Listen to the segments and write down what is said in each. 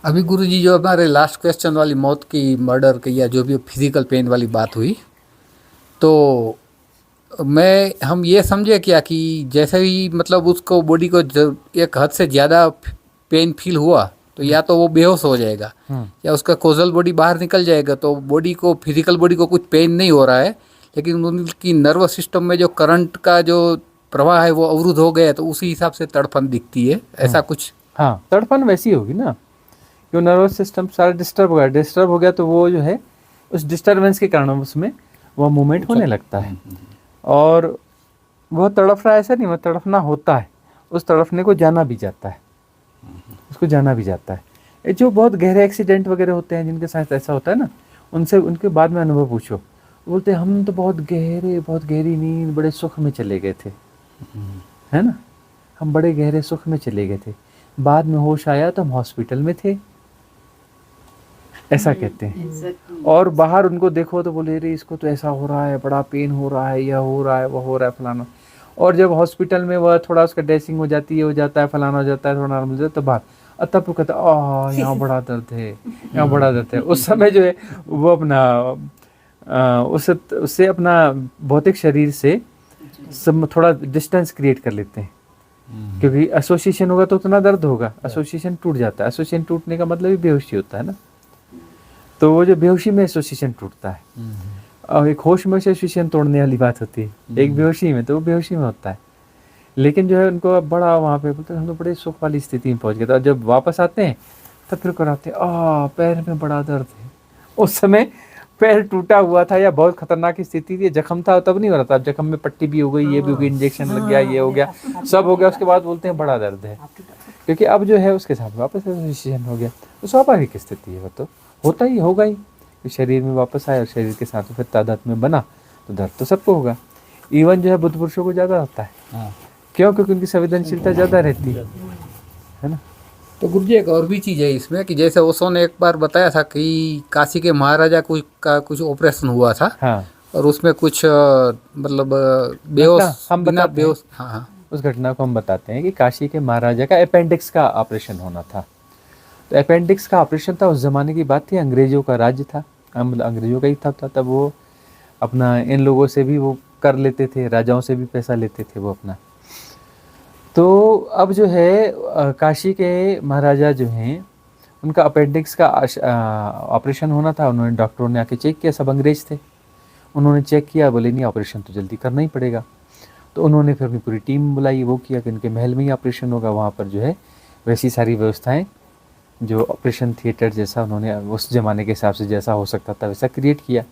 अभी गुरुजी जो हमारे लास्ट क्वेश्चन वाली मौत की मर्डर की या जो भी फिजिकल पेन वाली बात हुई, तो मैं हम ये समझे क्या कि जैसे ही मतलब उसको बॉडी को एक हद से ज़्यादा पेन फील हुआ तो या तो वो बेहोश हो जाएगा हम्म। या उसका कोजल बॉडी बाहर निकल जाएगा, तो बॉडी को फिजिकल बॉडी को कुछ पेन नहीं हो रहा है, लेकिन उनकी नर्वस सिस्टम में जो करंट का जो प्रवाह है वो अवरुद्ध हो गया, तो उसी हिसाब से तड़फन दिखती है, ऐसा कुछ। हाँ, तड़पन वैसी होगी ना, क्यों नर्वस सिस्टम सारा डिस्टर्ब हो गया तो वो जो है उस डिस्टरबेंस के कारण उसमें वह मूवमेंट होने लगता है। और वह तड़फ रहा है ऐसा नहीं, वह तड़फना होता है, उस तड़फने को जाना भी जाता है, उसको जाना भी जाता है। ये जो बहुत गहरे एक्सीडेंट वगैरह होते हैं जिनके साथ ऐसा होता है ना, उनसे उनके बाद में अनुभव पूछो, बोलते हैं हम तो बहुत गहरी नींद बड़े सुख में चले गए थे, है ना, हम बड़े गहरे सुख में चले गए थे, बाद में होश आया तो हम हॉस्पिटल में थे, ऐसा कहते हैं। और बाहर उनको देखो तो बोले रे इसको तो ऐसा हो रहा है, बड़ा पेन हो रहा है, यह हो रहा है, वह हो रहा है, फलाना। और जब हॉस्पिटल में वह थोड़ा उसका ड्रेसिंग हो जाती है, हो जाता है, फलाना हो जाता है, थोड़ा नॉर्मल हो जाता है, तो बाहर तब वो कहता है यहाँ बड़ा दर्द है, यहाँ बड़ा दर्द है। उस समय जो है वो अपना उससे अपना भौतिक शरीर से सब थोड़ा डिस्टेंस क्रिएट कर लेते हैं, क्योंकि एसोसिएशन होगा तो उतना दर्द होगा, एसोसिएशन टूट जाता है, एसोसिएशन टूटने का मतलब ही बेहोशी होता है ना, तो वो जो बेहोशी में एसोसिएशन टूटता है। और एक होश में एसोसिएशन तोड़ने वाली बात होती है, एक बेहोशी में, तो वो बेहोशी में होता है। लेकिन जो है उनको अब बड़ा वहाँ पे बोलते हम तो बड़े सुख वाली स्थिति में पहुँच गए, तो जब वापस आते हैं तब फिर कराते हैं पैर में बड़ा दर्द है। उस समय पैर टूटा हुआ था या बहुत खतरनाक स्थिति थी, जख्म था तब नहीं हो रहा था, अब जख्म में पट्टी भी हो गई, ये भी हो गई, इंजेक्शन लग गया, ये हो गया, सब हो गया, उसके बाद बोलते हैं बड़ा दर्द है, क्योंकि अब जो है उसके साथ वापस एसोसिएशन हो गया। तो स्वाभाविक स्थिति है, वो तो होता ही होगा ही, शरीर में वापस आया और शरीर के साथ फिर तादाद में बना तो दर्द तो सबको होगा। इवन जो है बुद्ध पुरुषों को ज़्यादा होता है, क्यों, क्योंकि उनकी संवेदनशीलता ज़्यादा रहती है ना। तो गुरुजी एक और भी चीज़ है इसमें कि जैसे ओशो ने एक बार बताया था कि काशी के महाराजा कुछ ऑपरेशन हुआ था, हाँ, और उसमें कुछ मतलब घटना बेहोश, हम बिना बताते हैं, बेहोश, हाँ हाँ। उस घटना को हम बताते हैं कि काशी के महाराजा का अपेंडिक्स का ऑपरेशन होना था। तो अपेंडिक्स का ऑपरेशन था, उस ज़माने की बात थी, अंग्रेज़ों का राज्य था, मतलब अंग्रेज़ों का ही था तब वो अपना इन लोगों से भी वो कर लेते थे, राजाओं से भी पैसा लेते थे वो अपना। तो अब जो है काशी के महाराजा जो हैं उनका अपेंडिक्स का ऑपरेशन होना था। उन्होंने डॉक्टरों ने आके चेक किया, सब अंग्रेज थे, उन्होंने चेक किया, बोले नहीं ऑपरेशन तो जल्दी करना ही पड़ेगा। तो उन्होंने फिर अपनी पूरी टीम बुलाई, वो किया कि उनके महल में ही ऑपरेशन होगा, वहाँ पर जो है वैसी सारी व्यवस्थाएं, जो ऑपरेशन थिएटर जैसा उन्होंने उस ज़माने के हिसाब से जैसा हो सकता था वैसा क्रिएट किया।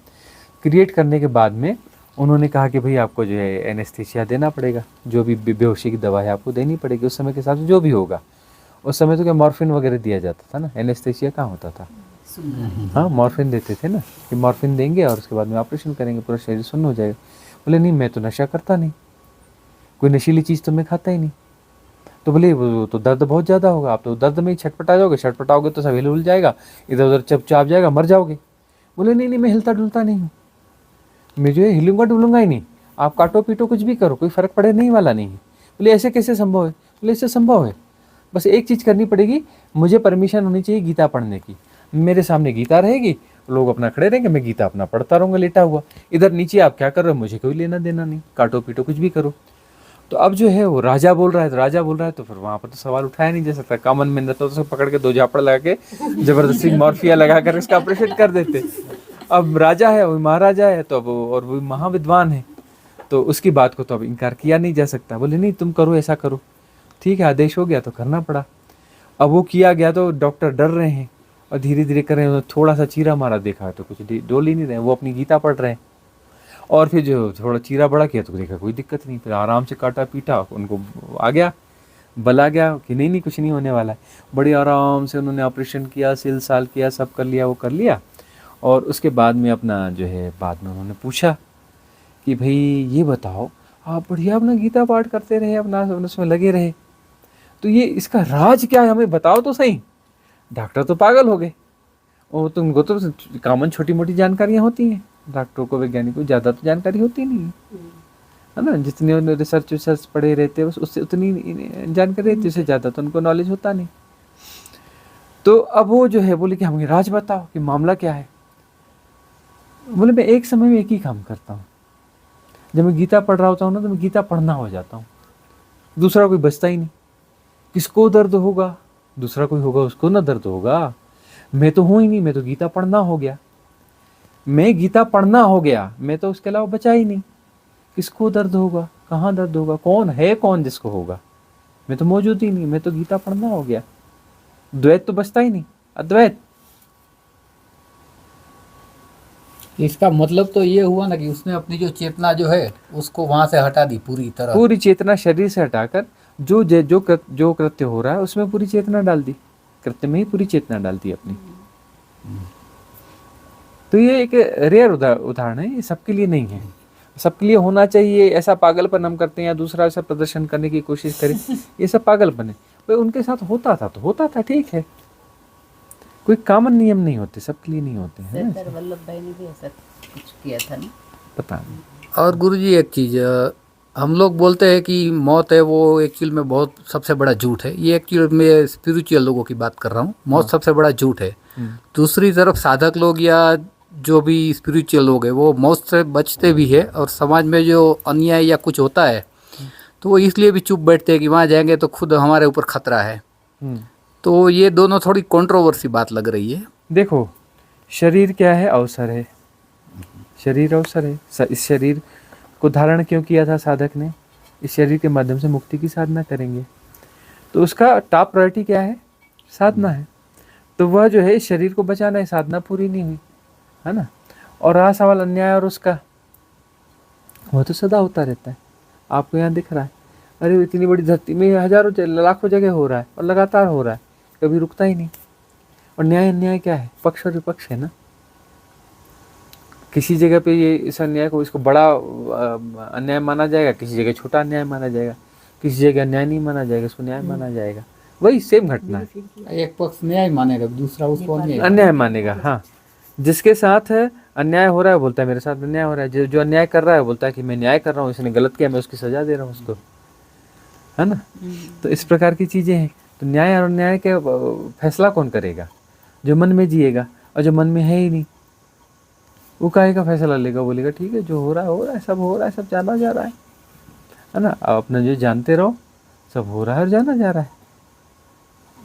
क्रिएट करने के बाद में उन्होंने कहा कि भाई आपको जो है एनेस्थीसिया देना पड़ेगा, जो भी बेहोशी की दवा है आपको देनी पड़ेगी, उस समय के हिसाब से जो भी होगा। उस समय तो क्या मॉर्फिन वगैरह दिया जाता था ना, एनेस्थीसिया कहाँ होता था, हाँ मॉर्फिन देते थे ना, कि मॉर्फिन देंगे और उसके बाद में ऑपरेशन करेंगे, पूरा शरीर सुन्न हो जाएगा। बोले नहीं मैं तो नशा करता नहीं, कोई नशीली चीज़ तो मैं खाता ही नहीं। तो बोले वो तो दर्द बहुत ज़्यादा होगा, आप तो दर्द में ही छटपटा जाओगे, छटपटाओगे तो सब हिल हुल जाएगा, इधर उधर चपचाप जाएगा, मर जाओगे। बोले नहीं नहीं मैं हिलता डुलता नहीं हूँ, मैं जो है हिलूंगा डुलूंगा ही नहीं, आप काटो पीटो कुछ भी करो कोई फ़र्क पड़े नहीं वाला नहीं है। बोले ऐसे कैसे संभव है? बोले ऐसे संभव है, बस एक चीज़ करनी पड़ेगी, मुझे परमिशन होनी चाहिए गीता पढ़ने की, मेरे सामने गीता रहेगी, लोग अपना खड़े रहेंगे, मैं गीता अपना पढ़ता रहूँगा लेटा हुआ, इधर नीचे आप क्या कर रहे हो मुझे कोई लेना देना नहीं, काटो पीटो कुछ भी करो। तो अब जो है वो राजा बोल रहा है, तो राजा बोल रहा है, तो फिर वहाँ पर तो सवाल उठाया नहीं जा सकता। कॉमन मैन रहता तो पकड़ के दो झापड़ लगा के जबरदस्ती मॉर्फिया लगा कर इसका ऑपरेशन कर देते। अब राजा है, वो महाराजा है, तो अब और वो महाविद्वान है, तो उसकी बात को तो अब इनकार किया नहीं जा सकता। बोले नहीं तुम करो, ऐसा करो, ठीक है, आदेश हो गया तो करना पड़ा। अब वो किया गया तो डॉक्टर डर रहे हैं और धीरे धीरे कर रहे हैं, थोड़ा सा चीरा मारा देखा तो कुछ डोल ही नहीं रहे, वो अपनी गीता पढ़ रहे हैं। और फिर जो थोड़ा चीरा बड़ा किया तो देखा कोई दिक्कत नहीं, फिर आराम से काटा पीटा, उनको आ गया बल आ गया कि नहीं नहीं कुछ नहीं होने वाला है। बड़ी आराम से उन्होंने ऑपरेशन किया, सिल साल किया, सब कर लिया, वो कर लिया। और उसके बाद में अपना जो है बाद में उन्होंने पूछा कि भाई ये बताओ, आप बढ़िया अपना गीता पाठ करते रहे, अपना उसमें लगे रहे, तो ये इसका राज क्या है हमें बताओ तो सही। डॉक्टर तो पागल हो गए, और तुमको तो कॉमन छोटी मोटी जानकारियाँ होती हैं, डॉक्टरों को वैज्ञानिक को ज़्यादा तो जानकारी होती नहीं है ना, जितने उन्होंने रिसर्च पढ़े रहते हैं उससे उतनी जानकारी रहती है, उससे ज़्यादा तो उनको नॉलेज होता नहीं। तो अब वो जो है बोले कि हमें राज बताओ कि मामला क्या है। बोले मैं एक समय में एक ही काम करता हूँ, जब मैं गीता पढ़ रहा होता हूँ ना तो मैं गीता पढ़ना हो जाता हूँ, दूसरा कोई बचता ही नहीं। किसको दर्द होगा, दूसरा कोई होगा उसको ना दर्द होगा, मैं तो हूं ही नहीं, मैं तो गीता पढ़ना हो गया, मैं गीता पढ़ना हो गया, मैं तो उसके अलावा बचा ही नहीं। किसको दर्द होगा, कहाँ दर्द होगा, कौन है कौन जिसको होगा, मैं तो मौजूद ही नहीं, मैं तो गीता पढ़ना हो गया। द्वैत तो बचता ही नहीं, अद्वैत। इसका मतलब तो ये हुआ ना कि उसने अपनी जो चेतना जो है उसको वहां से हटा दी पूरी तरह। पूरी चेतना शरीर से हटाकर जो कृत्य हो रहा है उसमें पूरी चेतना डाल दी, कृत्य में ही पूरी चेतना डाल दी अपनी। तो ये एक रेयर उदाहरण है, ये सबके लिए नहीं है, सबके लिए होना चाहिए। ऐसा पागलपन हम करते हैं या दूसरा ऐसा प्रदर्शन करने की कोशिश करें, ये सब पागलपन है। भाई उनके साथ होता था तो होता था, ठीक है, कोई कॉमन नियम नहीं होते, सबके लिए नहीं होते हैं ना। सरदार वल्लभ भाई ने भी ऐसा कुछ किया था ना। पता नहीं। और गुरुजी एक चीज़, हम लोग बोलते हैं कि मौत है वो एक्चुअल में बहुत सबसे बड़ा झूठ है। ये एक्चुअल में स्पिरिचुअल लोगों की बात कर रहा हूँ, मौत सबसे बड़ा झूठ है। दूसरी तरफ साधक लोग या जो भी स्पिरिचुअल लोग हैं वो मौत से बचते भी है, और समाज में जो अन्याय या कुछ होता है तो वो इसलिए भी चुप बैठते हैं कि वहाँ जाएंगे तो खुद हमारे ऊपर खतरा है। तो ये दोनों थोड़ी कंट्रोवर्सी बात लग रही है। देखो, शरीर क्या है, अवसर है, शरीर अवसर है। इस शरीर को धारण क्यों किया था साधक ने, इस शरीर के माध्यम से मुक्ति की साधना करेंगे, तो उसका टॉप प्रायोरिटी क्या है, साधना है। तो वह जो है इस शरीर को बचाना है, साधना पूरी नहीं हुई है ना। और रहा सवाल अन्याय और उसका, वह तो सदा होता रहता है, आपको यहाँ दिख रहा है। अरे इतनी बड़ी धरती में हजारों लाखों जगह हो रहा है और लगातार हो रहा है, कभी रुकता ही नहीं। और न्याय अन्याय क्या है, पक्ष और विपक्ष है ना। किसी जगह पे ये इस अन्याय को, इसको बड़ा अन्याय माना जाएगा, किसी जगह छोटा अन्याय माना जाएगा, किसी जगह अन्याय नहीं माना जाएगा, इसको न्याय माना जाएगा। वही सेम घटना है, एक पक्ष न्याय मानेगा, दूसरा उसको अन्याय मानेगा। हाँ, जिसके साथ अन्याय हो रहा है बोलता है मेरे साथ अन्याय हो रहा है, जो अन्याय कर रहा है बोलता है कि मैं न्याय कर रहा हूँ, इसने गलत किया मैं उसकी सजा दे रहा हूँ उसको, है ना। तो इस प्रकार की चीजें हैं। तो न्याय और अन्याय का फैसला कौन करेगा, जो मन में जिएगा, और जो मन में है ही नहीं वो काहे का फैसला लेगा, बोलेगा ठीक है जो हो रहा है, सब हो रहा है, सब जाना जा रहा है ना। आप अपना जो जानते रहो, सब हो रहा है और जाना जा रहा है।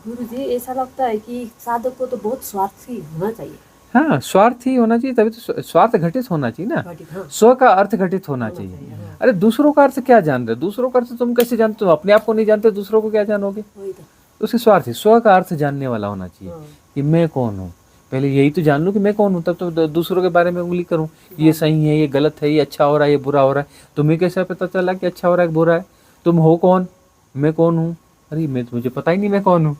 गुरुजी ऐसा लगता है कि साधक को तो बहुत स्वार्थी होना चाहिए। हाँ, स्वार्थ ही होना चाहिए, तभी तो स्वार्थ घटित होना चाहिए ना, हाँ। स्व का अर्थ घटित होना चाहिए। अरे दूसरों का अर्थ क्या जान रहे, दूसरों का अर्थ तुम कैसे जानते हो, अपने आप को नहीं जानते, दूसरों को क्या जानोगे। उसके स्वार्थ ही, स्व का अर्थ जानने वाला होना चाहिए कि मैं कौन हूँ। पहले यही तो जान लूँ कि मैं कौन हूँ, तब तो दूसरों के बारे में उंगली करूँ, ये सही है, ये गलत है, ये अच्छा हो रहा है, ये बुरा हो रहा है। तुम्हें कैसे पता चला कि अच्छा हो रहा है कि बुरा है, तुम हो कौन, मैं कौन हूँ। अरे मुझे पता ही नहीं मैं कौन हूँ।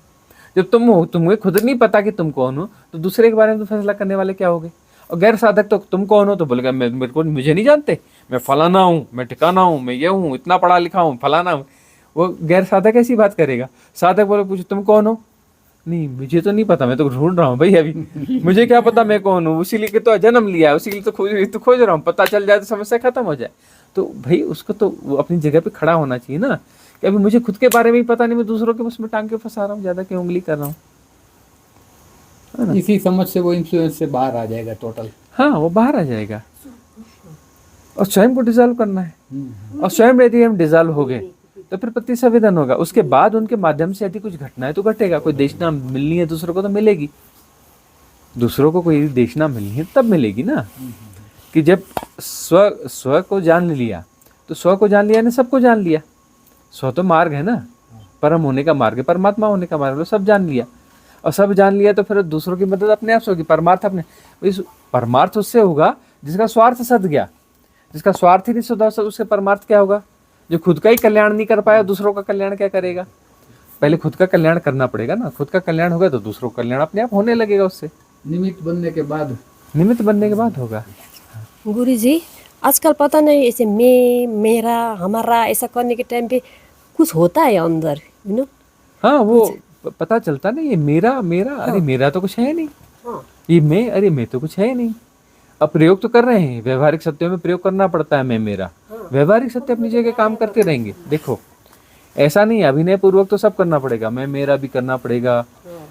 जब तुम हो, तुम्हें खुद नहीं पता कि तुम कौन हो, तो दूसरे के बारे में तो फैसला करने वाले क्या होगे। और गैर साधक तो तुम कौन हो तो बोलेगा मुझे नहीं जानते, मैं फलाना हूँ, मैं ठिकाना हूँ, मैं ये हूँ, इतना पढ़ा लिखा हूँ, फलाना हूँ। वो गैर साधक ऐसी बात करेगा। साधक बोले पूछो तुम कौन हो, नहीं मुझे तो नहीं पता, मैं तो ढूंढ रहा हूँ भाई अभी मुझे क्या पता मैं कौन हूँ, उसी लिए तो जन्म लिया है, उसी लिए तो खोज रहा हूँ, पता चल जाए तो समस्या खत्म हो जाए। तो भाई उसको तो अपनी जगह पे खड़ा होना चाहिए ना, कि अभी मुझे खुद के बारे में ही पता नहीं, मैं दूसरों के उसमें टांग के फंसा रहा हूँ, ज्यादा की उंगली कर रहा हूँ। इसी समझ से वो इन्फ्लुएंस से बाहर आ जाएगा टोटल। हाँ, वो बाहर आ जाएगा और स्वयं को डिजॉल्व करना है। और स्वयं यदि हम डिजॉल्व हो गए तो फिर प्रति संवेदन होगा, उसके बाद उनके माध्यम से यदि कुछ घटना है तो घटेगा। कोई देशना मिलनी है दूसरों को तो मिलेगी, दूसरों को कोई देशना मिलनी है तब मिलेगी ना। कि जब स्व को जान लिया तो स्व को जान लिया ने सबको जान लिया। स्व तो मार्ग है ना, परम होने का मार्ग है, परमात्मा होने का मार्ग है, सब जान लिया। और सब जान लिया तो फिर दूसरों की मदद अपने आप से होगी, परमार्थ अपने। इस परमार्थ उससे होगा जिसका स्वार्थ सद गया, जिसका स्वार्थ ही नहीं सुधा उसके परमार्थ क्या होगा। जो खुद का ही कल्याण नहीं कर पाया, दूसरों का कल्याण क्या करेगा। पहले खुद का कल्याण करना पड़ेगा ना, खुद का कल्याण होगा तो दूसरों का कल्याण अपने आप होने लगेगा। उससे निमित्त बनने के बाद होगा। गुरुजी आजकल पता नहीं ऐसे मैं मेरा हमारा ऐसा करने के टाइम पे कुछ होता है अंदर, यू नो। हाँ, वो पता चलता नहीं, ये मेरा मेरा, अरे मेरा तो कुछ है नहीं, ये मैं, अरे मैं तो कुछ है नहीं। अब प्रयोग तो कर रहे हैं, व्यवहारिक सत्यों में प्रयोग करना पड़ता है मैं मेरा। व्यवहारिक सत्य अपनी जगह काम करते रहेंगे। देखो ऐसा नहीं है, अभिनय पूर्वक तो सब करना पड़ेगा, मैं मेरा भी करना पड़ेगा,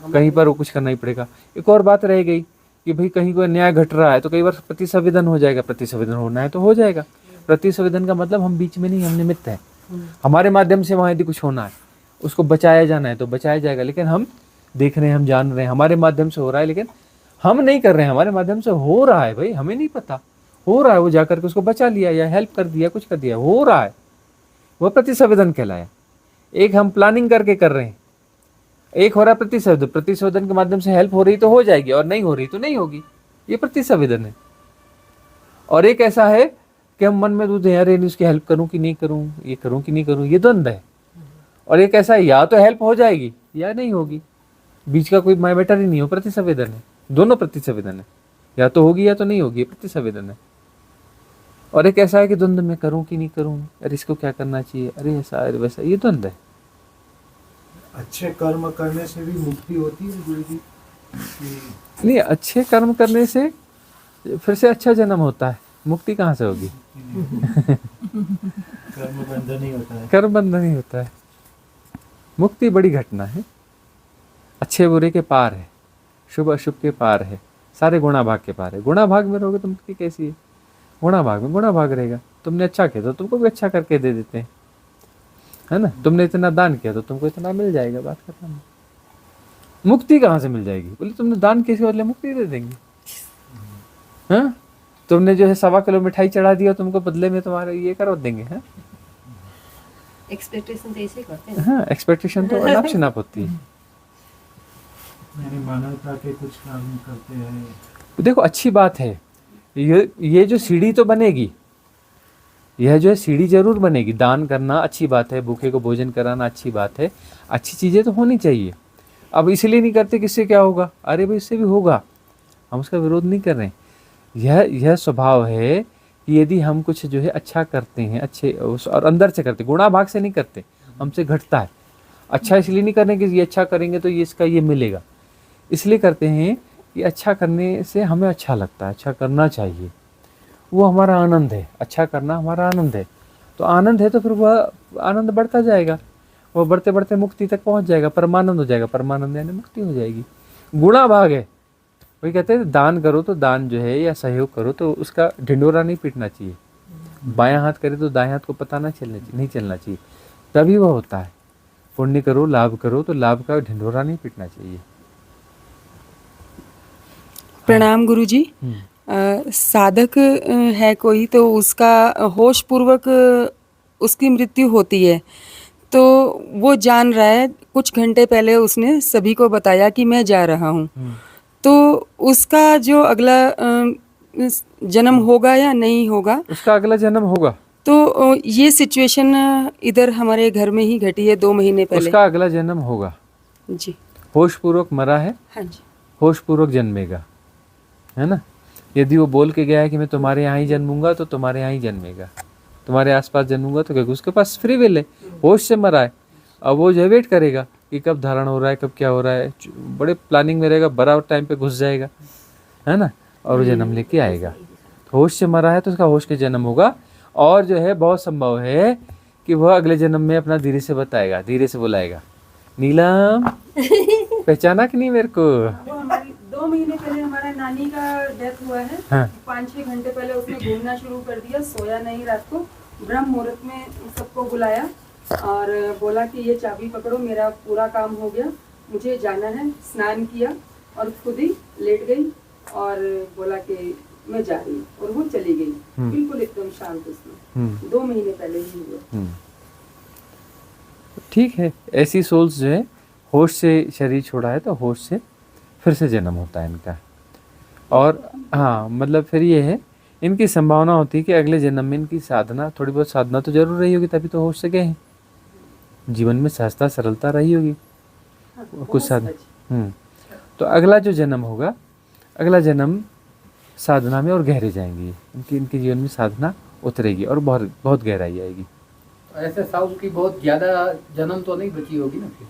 कहीं पर वो कुछ करना ही पड़ेगा। एक और बात रह गई कि भाई कहीं कोई न्याय घट रहा है तो कई बार प्रतिसंवेदन हो जाएगा, प्रतिसंवेदन होना है तो हो जाएगा। प्रतिसंवेदन का मतलब हम बीच में नहीं, हम निमित्त हैं, हमारे माध्यम से वहाँ यदि कुछ होना है, उसको बचाया जाना है तो बचाया जाएगा, लेकिन हम देख रहे हैं, हम जान रहे हैं, हमारे माध्यम से हो रहा है, लेकिन हम नहीं कर रहे हैं, हमारे माध्यम से हो रहा है भाई, हमें नहीं पता हो रहा है, वो जाकर के उसको बचा लिया या हेल्प कर दिया, कुछ कर दिया, हो रहा है, वह प्रतिसंवेदन कहलाया। एक हम प्लानिंग करके कर रहे हैं, एक हो रहा है प्रतिसंवेदन, प्रतिसंवेदन के माध्यम से हेल्प हो रही तो हो जाएगी और नहीं हो रही तो नहीं होगी, ये प्रतिसंवेदन है। और एक ऐसा है कि हम मन में दूध है, अरे उसकी हेल्प करूं कि नहीं करूं, ये करूं कि नहीं करूं, ये द्वंद्व है। और एक ऐसा है, या तो हेल्प हो जाएगी या नहीं होगी, बीच का कोई मैटर ही नहीं हो, प्रतिसंवेदन है, दोनों प्रतिसंवेदन है, या तो होगी या तो नहीं होगी, प्रतिसंवेदन है। और एक ऐसा है कि द्वंद्व में करूं कि नहीं करूं, अरे इसको क्या करना चाहिए, अरे ऐसा अरे वैसा, ये द्वंद्व है। अच्छे कर्म करने से भी मुक्ति होती है गुरु जी? नहीं, अच्छे कर्म करने से फिर से अच्छा जन्म होता है, मुक्ति कहाँ से होगी? कर्म बंधन ही होता है। कर्म बंधन ही होता है। मुक्ति बड़ी घटना है, अच्छे बुरे के पार है, शुभ अशुभ के पार है, सारे गुणा भाग के पार है। गुणा भाग में रहोगे तो मुक्ति कैसी है? गुणा भाग में गुणा भाग रहेगा। तुमने अच्छा किया तो तुमको भी अच्छा करके दे देते हैं, है ना। तुमने इतना दान किया तो तुमको इतना मिल जाएगा, बात खत्म। मुक्ति कहाँ से मिल जाएगी? बोले तुमने दान किसी बदले मुक्ति दे देंगे। हाँ, तुमने जो है 1.25 किलो मिठाई चढ़ा दिया, तुमको बदले में तुम्हारे ये करो देंगे। हाँ, एक्सपेक्टेशन तो ऐसे ही करते हैं। हाँ, एक्सपेक्टेशन तो अनाप शनाप होती है। यानी मानवता के कुछ काम करते हैं। देखो अच्छी बात है, ये जो सीढ़ी तो बनेगी, यह जो है सीढ़ी जरूर बनेगी। दान करना अच्छी बात है, भूखे को भोजन कराना अच्छी बात है, अच्छी चीज़ें तो होनी चाहिए। अब इसलिए नहीं करते कि इससे क्या होगा, अरे भाई इससे भी होगा, हम उसका विरोध नहीं कर रहे हैं। यह स्वभाव है कि यदि हम कुछ जो है अच्छा करते हैं, अच्छे और अंदर से करते, गुणा भाग से नहीं करते, हमसे घटता है। अच्छा इसलिए नहीं करने कि ये अच्छा करेंगे तो ये इसका ये मिलेगा, इसलिए करते हैं कि अच्छा करने से हमें अच्छा लगता है, अच्छा करना चाहिए, वो हमारा आनंद है, अच्छा करना हमारा आनंद है। तो आनंद है तो फिर वह आनंद बढ़ता जाएगा, वह बढ़ते बढ़ते मुक्ति तक पहुंच जाएगा, परमानंद हो जाएगा, परमानंद यानी मुक्ति हो जाएगी। गुणा भाग है, वही कहते हैं दान करो तो दान जो है या सहयोग करो तो उसका ढिंडोरा नहीं पीटना चाहिए, बायां हाथ करे तो दाएं हाथ को पता नहीं चलना चाहिए, तभी वह होता है। पुण्य करो लाभ करो तो लाभ का ढिंडोरा नहीं पीटना चाहिए। प्रणाम गुरुजी। साधक है कोई तो उसका होश पूर्वक उसकी मृत्यु होती है, तो वो जान रहा है, कुछ घंटे पहले उसने सभी को बताया कि मैं जा रहा हूँ, तो उसका जो अगला जन्म होगा या नहीं होगा? उसका अगला जन्म होगा। तो ये सिचुएशन इधर हमारे घर में ही घटी है 2 महीने पहले। उसका अगला जन्म होगा जी। होश पूर्वक मरा है, हाँ जी। होश पूर्वक जन्मेगा, है ना। यदि वो बोल के गया है कि मैं तुम्हारे यहाँ ही जन्मूंगा तो तुम्हारे यहाँ ही जन्मेगा, तुम्हारे आसपास जन्मूंगा तो क्या, उसके पास फ्री विल है, होश से मरा है। अब वो जो वेट करेगा कि कब धारण हो रहा है, कब क्या हो रहा है, बड़े प्लानिंग में रहेगा, बराबर टाइम पे घुस जाएगा, है ना, और वो जन्म लेके आएगा। होश से मरा है तो उसका होश के जन्म होगा। और जो है बहुत संभव है कि वह अगले जन्म में अपना धीरे से बताएगा, धीरे से बुलाएगा, नीलम पहचाना कि नहीं मेरे को? वो हमारी 2 महीने पहले हमारा नानी का डेथ हुआ है। हाँ। 5-6 घंटे पहले उसने घूमना शुरू कर दिया, सोया नहीं रात को। ब्रह्म मुहूर्त में सबको बुलाया और बोला कि ये चाबी पकड़ो, मेरा पूरा काम हो गया, मुझे जाना है। स्नान किया और खुद ही लेट गई और बोला कि मैं जा रही हूँ, और वो चली गई बिल्कुल एकदम शांत। उसमें 2 महीने पहले ही हुआ। ठीक है, ऐसी सोल्स जो है होश से शरीर छोड़ा है तो होश से फिर से जन्म होता है इनका। और हाँ, मतलब फिर ये है, इनकी संभावना होती है कि अगले जन्म में इनकी साधना, थोड़ी बहुत साधना तो जरूर रही होगी, तभी तो होश से गए हैं, जीवन में सहजता सरलता रही होगी, कुछ साधना। तो अगला जो जन्म होगा, अगला जन्म साधना में और गहरे जाएंगी, इनके जीवन में साधना उतरेगी और बहुत बहुत गहराई आएगी। ऐसे साउथ की बहुत ज़्यादा जन्म तो नहीं बची होगी ना फिर?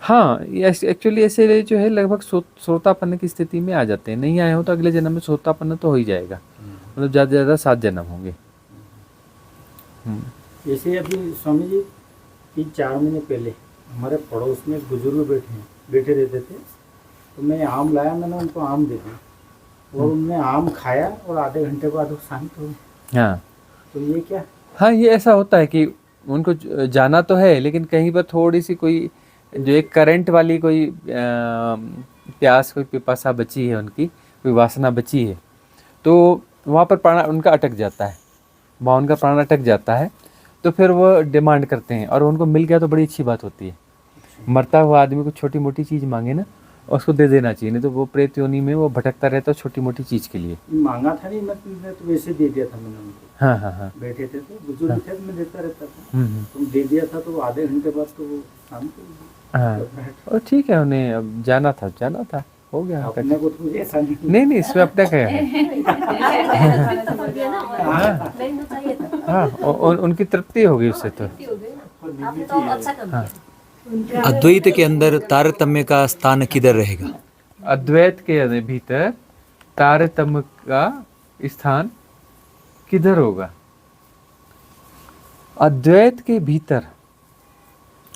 हाँ, एक्चुअली ऐसे जो है लगभग श्रोतापन्न की स्थिति में आ जाते हैं, नहीं आए हो तो अगले जन्म में श्रोतापन्न तो हो ही जाएगा, मतलब ज़्यादा से ज़्यादा 7 जन्म होंगे। जैसे अभी स्वामी जी कि 4 महीने पहले हमारे पड़ोस में एक बुजुर्ग बैठे रहते थे। तो मैं आम लाया, मैंने उनको आम दे दिया और उनने आम खाया और आधे घंटे बाद वो शांत हो गए। हाँ तो ये क्या? हाँ, ये ऐसा होता है कि उनको जाना तो है, लेकिन कहीं पर थोड़ी सी कोई जो एक करंट वाली कोई प्यास, कोई पिपासा बची है, उनकी कोई वासना बची है, तो वहाँ पर प्राण उनका अटक जाता है, वहाँ उनका प्राण अटक जाता है। तो फिर वो डिमांड करते हैं और उनको मिल गया तो बड़ी अच्छी बात होती है। मरता हुआ आदमी को छोटी मोटी चीज़ मांगे ना, उसको दे देना चाहिए, नहीं तो वो प्रेत योनि में वो भटकता रहता है छोटी मोटी चीज़ के लिए। मांगा था नहीं, मैं तो वैसे दे दिया था मैंने उनको। हाँ हाँ हाँ, बैठे थे तो बुजुर्ग थे, मैं देता रहता था। तुम दे दिया था तो आधे घंटे बाद तो वो शांत हो गए। हाँ, और ठीक है, उन्हें अब जाना था, हो गया। अपने को तो ऐसा नहीं नहीं, इसमें अपना क्या है। लेना चाहिए था। हाँ, उनकी तृप्ति होगी उससे तो। आपने तो अच्छा काम किया। अद्वैत के अंदर तारतम्य का स्थान किधर रहेगा? अद्वैत के भीतर तारतम्य का स्थान किधर होगा? अद्वैत के भीतर,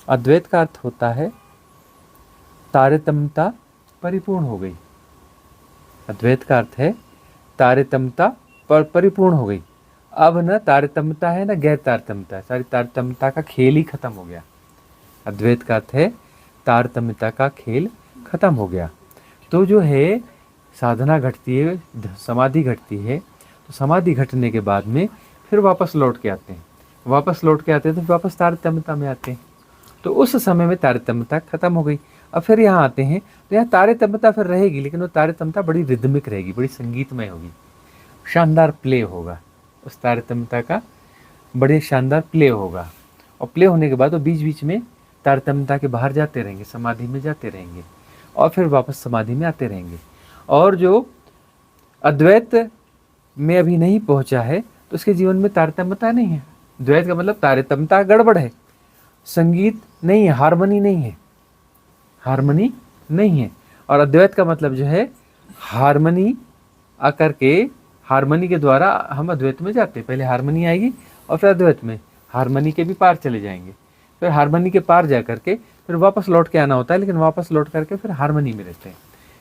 अद्वैत का अर्थ होता है तारतम्यता परिपूर्ण हो गई। अद्वैत का अर्थ है तारतम्यता परिपूर्ण हो गई। अब न तारतम्यता है न गैर तारतम्यता है, सारी तारतम्यता का खेल ही खत्म हो गया। अद्वैत का अर्थ है तारतम्यता का खेल खत्म हो गया। तो जो है साधना घटती है, समाधि घटती है, तो समाधि घटने के बाद में फिर वापस लौट के आते हैं, तो वापस तारतम्यता में आते हैं। तो उस समय में तारतम्यता खत्म हो गई। अब फिर यहाँ आते हैं तो यहाँ तारतम्यता फिर रहेगी, लेकिन वो तारतम्यता बड़ी रिदमिक रहेगी, बड़ी संगीतमय होगी, शानदार प्ले होगा उस तारतम्यता का, बड़े शानदार प्ले होगा। और प्ले होने के बाद वो बीच बीच में तारतम्यता के बाहर जाते रहेंगे, समाधि में जाते रहेंगे और फिर वापस समाधि में आते रहेंगे। और जो अद्वैत में अभी नहीं पहुंचा है तो उसके जीवन में तारतम्यता नहीं है। द्वैत का मतलब तारतम्यता गड़बड़ है, संगीत नहीं है, हारमोनी नहीं है। और अद्वैत का मतलब जो है हारमोनी आकर के, हारमोनी के द्वारा हम अद्वैत में जाते हैं। पहले हारमोनी आएगी और फिर अद्वैत में, हारमोनी के भी पार चले जाएंगे, फिर हारमोनी के पार जा करके फिर वापस लौट के आना होता है, लेकिन वापस लौट करके फिर हारमोनी में रहते हैं,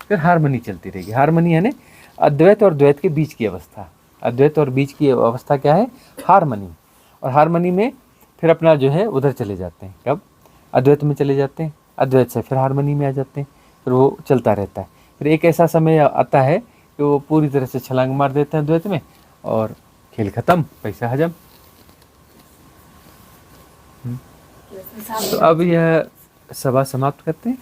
फिर हारमोनी चलती रहेगी। हारमोनी यानी अद्वैत और द्वैत के बीच की अवस्था। अद्वैत और बीच की अवस्था क्या है? हारमोनी। और हारमोनी में फिर अपना जो है उधर चले जाते हैं, कब? अद्वैत में चले जाते हैं, अद्वैत से फिर हारमोनी में आ जाते हैं, फिर वो चलता रहता है। फिर एक ऐसा समय आता है कि वो पूरी तरह से छलांग मार देते हैं अद्वैत में और खेल खत्म, पैसा हजम। तो अब यह सभा समाप्त करते हैं।